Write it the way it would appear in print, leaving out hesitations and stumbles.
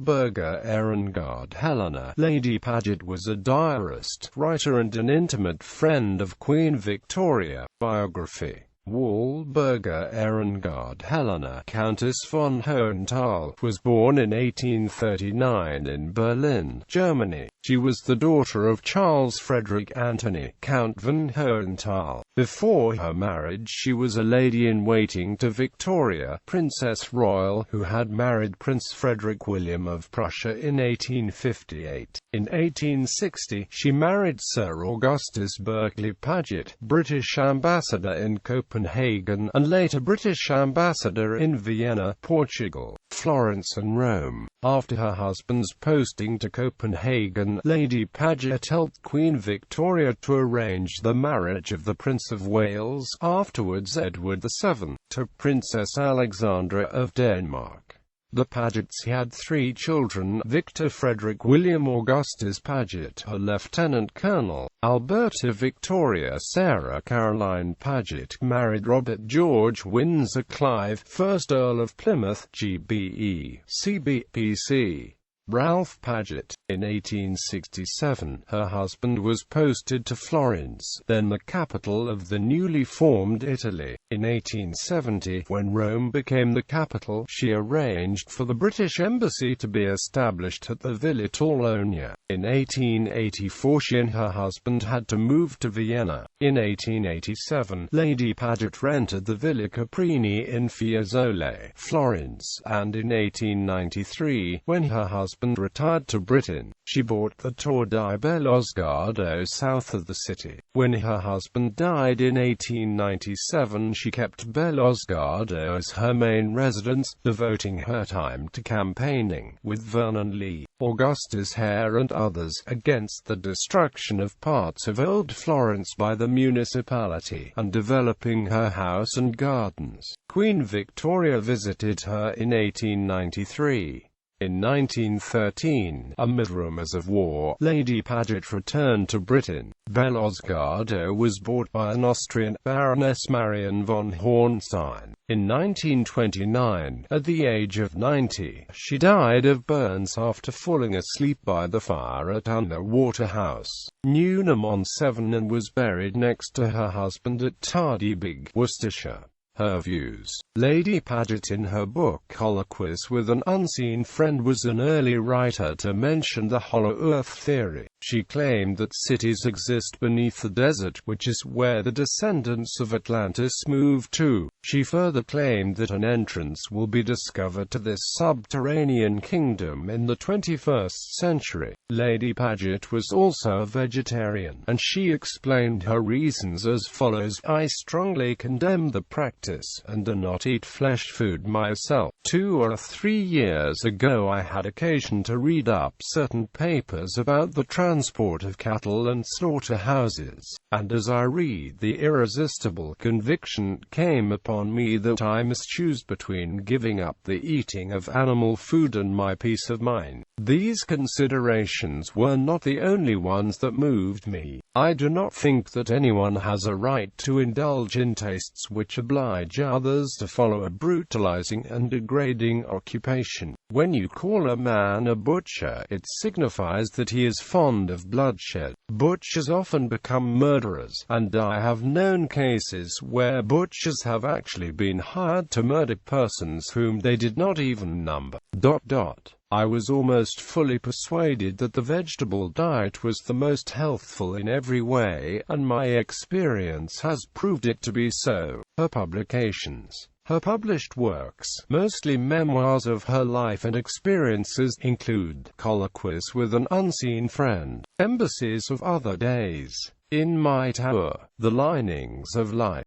Walburga Ehrengarde Helena. Lady Paget was a diarist, writer and an intimate friend of Queen Victoria. Biography. Walburga Ehrengarde Helena, Countess von Hohenthal, was born in 1839 in Berlin, Germany. She was the daughter of Charles Frederick Anthony, Count von Hohenthal. Before her marriage she was a lady-in-waiting to Victoria, Princess Royal, who had married Prince Frederick William of Prussia in 1858. In 1860, she married Sir Augustus Berkeley Paget, British ambassador in Copenhagen, and later British ambassador in Vienna, Portugal, Florence and Rome. After her husband's posting to Copenhagen, Lady Paget helped Queen Victoria to arrange the marriage of the Prince of Wales, afterwards Edward VII, to Princess Alexandra of Denmark. The Pagets had 3 children: Victor Frederick William Augustus Paget, a lieutenant colonel; Alberta Victoria Sarah Caroline Paget married Robert George Windsor Clive, 1st Earl of Plymouth, GBE, CBPC. Ralph Paget. In 1867, her husband was posted to Florence, then the capital of the newly formed Italy. In 1870, when Rome became the capital, she arranged for the British Embassy to be established at the Villa Torlonia. In 1884, she and her husband had to move to Vienna. In 1887, Lady Paget rented the Villa Caprini in Fiesole, Florence, and in 1893, when her husband retired to Britain, she bought the Tor di Bellosguardo south of the city. When her husband died in 1897, she kept Bellosguardo as her main residence, devoting her time to campaigning, with Vernon Lee, Augustus Hare and others, against the destruction of parts of Old Florence by the municipality, and developing her house and gardens. Queen Victoria visited her in 1893. In 1913, amid rumours of war, Lady Paget returned to Britain. Bellosguardo was bought by an Austrian, Baroness Marion von Hornstein. In 1929, at the age of 90, she died of burns after falling asleep by the fire at Underwater House, Newnham-on-Severn, and was buried next to her husband at Tardybig, Worcestershire. Her views. Lady Paget, in her book Colloquies with an Unseen Friend, was an early writer to mention the Hollow Earth theory. She claimed that cities exist beneath the desert, which is where the descendants of Atlantis moved to. She further claimed that an entrance will be discovered to this subterranean kingdom in the 21st century. Lady Paget was also a vegetarian, and she explained her reasons as follows: "I strongly condemn the practice, and do not eat flesh food myself. 2 or 3 years ago I had occasion to read up certain papers about the transport of cattle and slaughterhouses, and as I read, the irresistible conviction came upon me that I must choose between giving up the eating of animal food and my peace of mind. These considerations were not the only ones that moved me. I do not think that anyone has a right to indulge in tastes which oblige others to follow a brutalizing and degrading occupation. When you call a man a butcher, it signifies that he is fond of bloodshed. Butchers often become murderers, and I have known cases where butchers have actually been hired to murder persons whom they did not even number. I was almost fully persuaded that the vegetable diet was the most healthful in every way, and my experience has proved it to be so." Her publications. Her published works, mostly memoirs of her life and experiences, include Colloquies with an Unseen Friend, Embassies of Other Days, In My Tower, The Linings of Life,